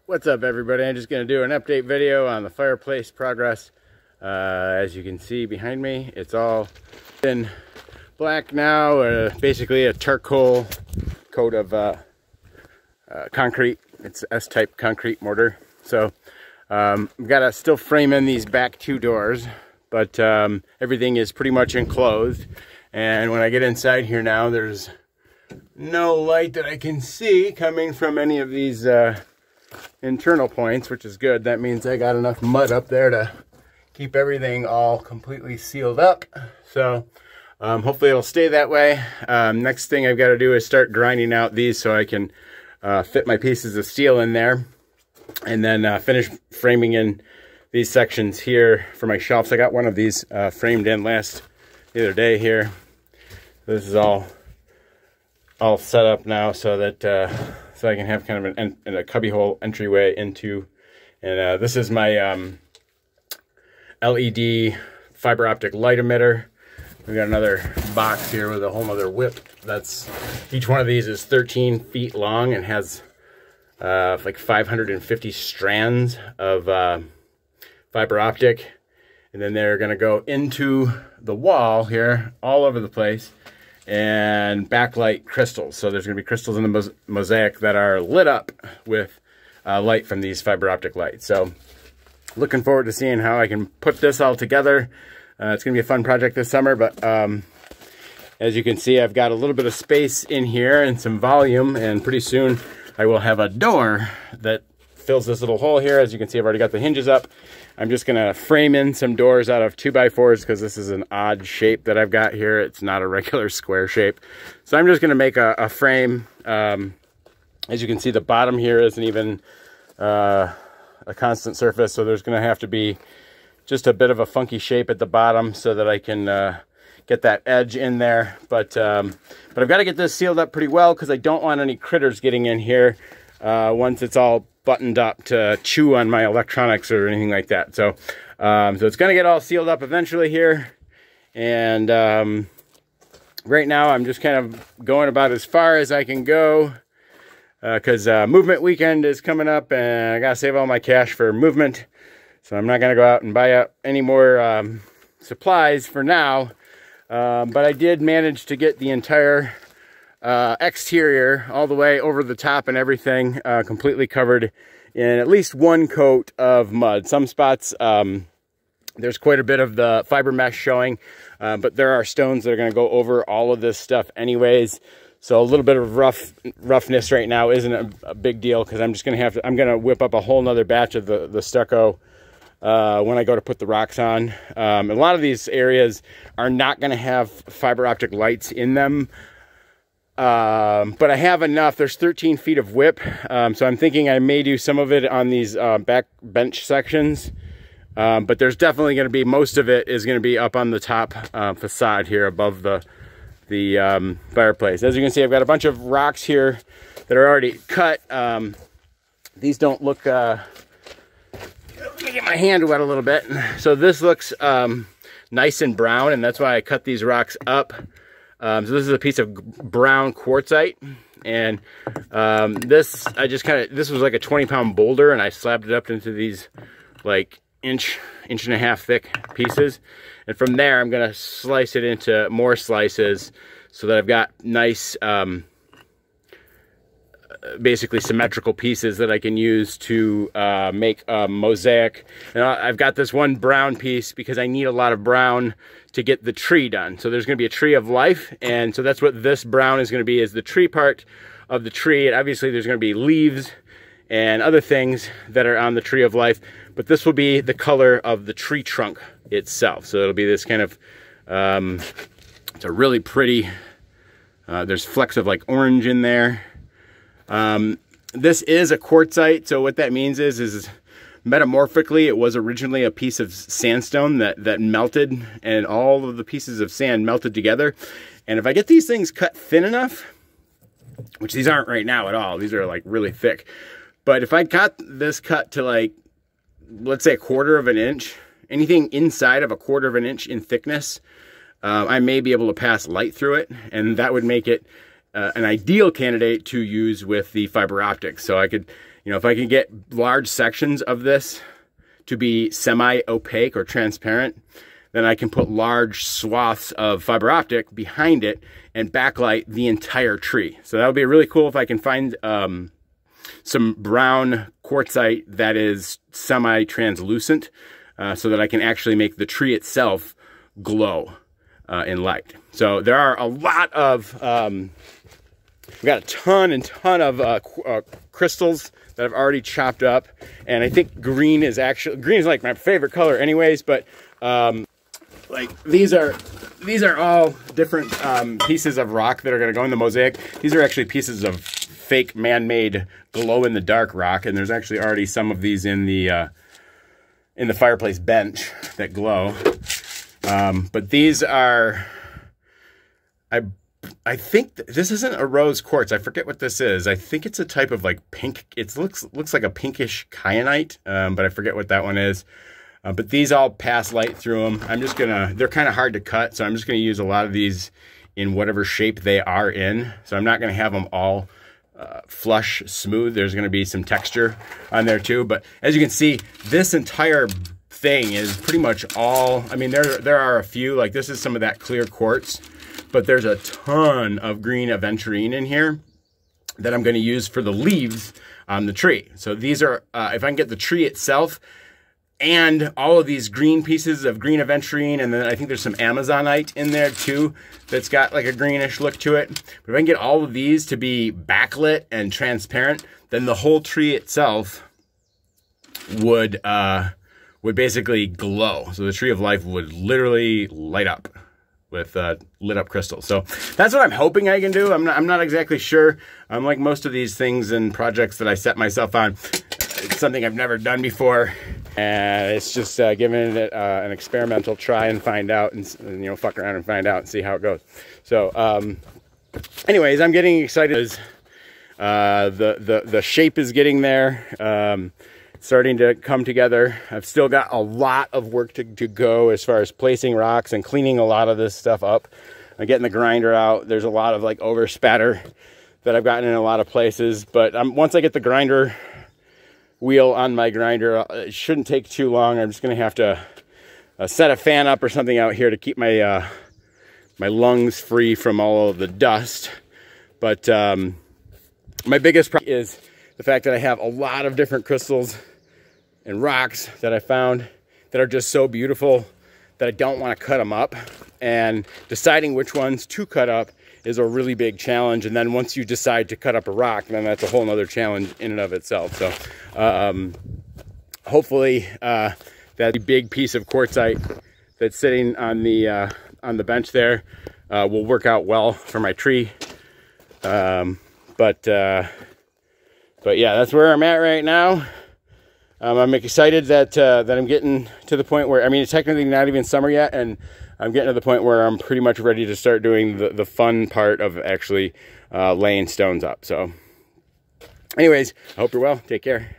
What's up, everybody? I'm just going to do an update video on the Fireplace progress. As you can see behind me, it's all in black now, basically a charcoal coat of concrete. It's S-type concrete mortar. So we've got to still frame in these back two doors, but everything is pretty much enclosed. And when I get inside here now, there's no light that I can see coming from any of these internal points, which is good. That means I got enough mud up there to keep everything all completely sealed up. So hopefully it'll stay that way. Next thing I've got to do is start grinding out these so I can fit my pieces of steel in there, and then finish framing in these sections here for my shelves. I got one of these framed in the other day here. This is all set up now so that so I can have kind of a cubbyhole entryway into, and this is my LED fiber optic light emitter. We've got another box here with a whole other whip. Each one of these is 13 feet long and has like 550 strands of fiber optic, and then they're going to go into the wall here all over the place, and backlight crystals. So there's going to be crystals in the mosaic that are lit up with light from these fiber optic lights. So looking forward to seeing how I can put this all together. It's going to be a fun project this summer, but as you can see, I've got a little bit of space in here and some volume, and pretty soon I will have a door that fills this little hole here. As you can see, I've already got the hinges up. I'm just gonna frame in some doors out of 2x4s because this is an odd shape that I've got here. It's not a regular square shape. So I'm just gonna make a frame. As you can see, the bottom here isn't even a constant surface, so there's gonna have to be just a bit of a funky shape at the bottom so that I can get that edge in there. But I've got to get this sealed up pretty well because I don't want any critters getting in here once it's all buttoned up to chew on my electronics or anything like that. So so it's going to get all sealed up eventually here, and right now I'm just kind of going about as far as I can go because movement weekend is coming up and I gotta save all my cash for movement, so I'm not gonna go out and buy up any more supplies for now. But I did manage to get the entire exterior all the way over the top and everything completely covered in at least one coat of mud. Some spots there's quite a bit of the fiber mesh showing, but there are stones that are going to go over all of this stuff anyways, so a little bit of roughness right now isn't a big deal because I'm just going to I'm going to whip up a whole nother batch of the stucco when I go to put the rocks on. A lot of these areas are not going to have fiber optic lights in them, but I have enough. There's 13 feet of whip, so I'm thinking I may do some of it on these back bench sections, but there's definitely going to be, most of it is going to be up on the top facade here above the fireplace. As you can see, I've got a bunch of rocks here that are already cut. These don't look let me get my hand wet a little bit. So this looks nice and brown, and that's why I cut these rocks up. So this is a piece of brown quartzite, and this was like a 20-pound boulder, and I slabbed it up into these like inch and a half thick pieces, and from there I'm gonna slice it into more slices so that I've got nice basically symmetrical pieces that I can use to make a mosaic. And I've got this one brown piece because I need a lot of brown to get the tree done. So there's going to be a tree of life, and so that's what this brown is going to be, is the tree part of the tree. And obviously there's going to be leaves and other things that are on the tree of life, but this will be the color of the tree trunk itself. So it'll be this kind of it's a really pretty there's flecks of like orange in there. This is a quartzite, so what that means is metamorphically it was originally a piece of sandstone that melted, and all of the pieces of sand melted together. And if I get these things cut thin enough, which these aren't right now at all, these are like really thick, but if I got this cut to like, let's say 1/4 of an inch, anything inside of 1/4 of an inch in thickness, I may be able to pass light through it, and that would make it an ideal candidate to use with the fiber optics. So I could, You know, if I can get large sections of this to be semi-opaque or transparent, then I can put large swaths of fiber optic behind it and backlight the entire tree. So that would be really cool if I can find some brown quartzite that is semi-translucent, so that I can actually make the tree itself glow in light. So there are a lot of, we got a ton of crystals that I've already chopped up, and I think green is like my favorite color anyways, but like these are all different pieces of rock that are going to go in the mosaic. These are actually pieces of fake man-made glow-in-the-dark rock, and there's actually already some of these in the fireplace bench that glow. But these are, I think this isn't a rose quartz. I forget what this is. I think it's a type of like pink. It looks like a pinkish kyanite, but I forget what that one is. But these all pass light through them. They're kind of hard to cut, so I'm just gonna use a lot of these in whatever shape they are in. So I'm not gonna have them all flush smooth. There's gonna be some texture on there too. But as you can see, this entire thing is pretty much all, I mean, there are a few, like this is some of that clear quartz, but there's a ton of green aventurine in here that I'm gonna use for the leaves on the tree. So these are, if I can get the tree itself and all of these green pieces of green aventurine, and then I think there's some amazonite in there too that's got like a greenish look to it. But if I can get all of these to be backlit and transparent, then the whole tree itself would basically glow. So the tree of life would literally light up with lit up crystals. So that's what I'm hoping I can do. I'm not exactly sure. Like most of these things and projects that I set myself on, it's something I've never done before, and it's just giving it an experimental try and find out, and you know, fuck around and find out and see how it goes. So anyways, I'm getting excited. The shape is getting there. Starting to come together. I've still got a lot of work to go as far as placing rocks and cleaning a lot of this stuff up. I'm getting the grinder out. There's a lot of like over spatter that I've gotten in a lot of places, but once I get the grinder wheel on my grinder, it shouldn't take too long. I'm just gonna have to set a fan up or something out here to keep my my lungs free from all of the dust. But my biggest problem is the fact that I have a lot of different crystals and rocks that I found that are just so beautiful that I don't want to cut them up, and deciding which ones to cut up is a really big challenge. And then once you decide to cut up a rock, then that's a whole nother challenge in and of itself. So hopefully that big piece of quartzite that's sitting on the bench there will work out well for my tree. But yeah, that's where I'm at right now. I'm excited that I'm getting to the point where, I mean, it's technically not even summer yet, and I'm getting to the point where I'm pretty much ready to start doing the fun part of actually laying stones up. So anyways, I hope you're well. Take care.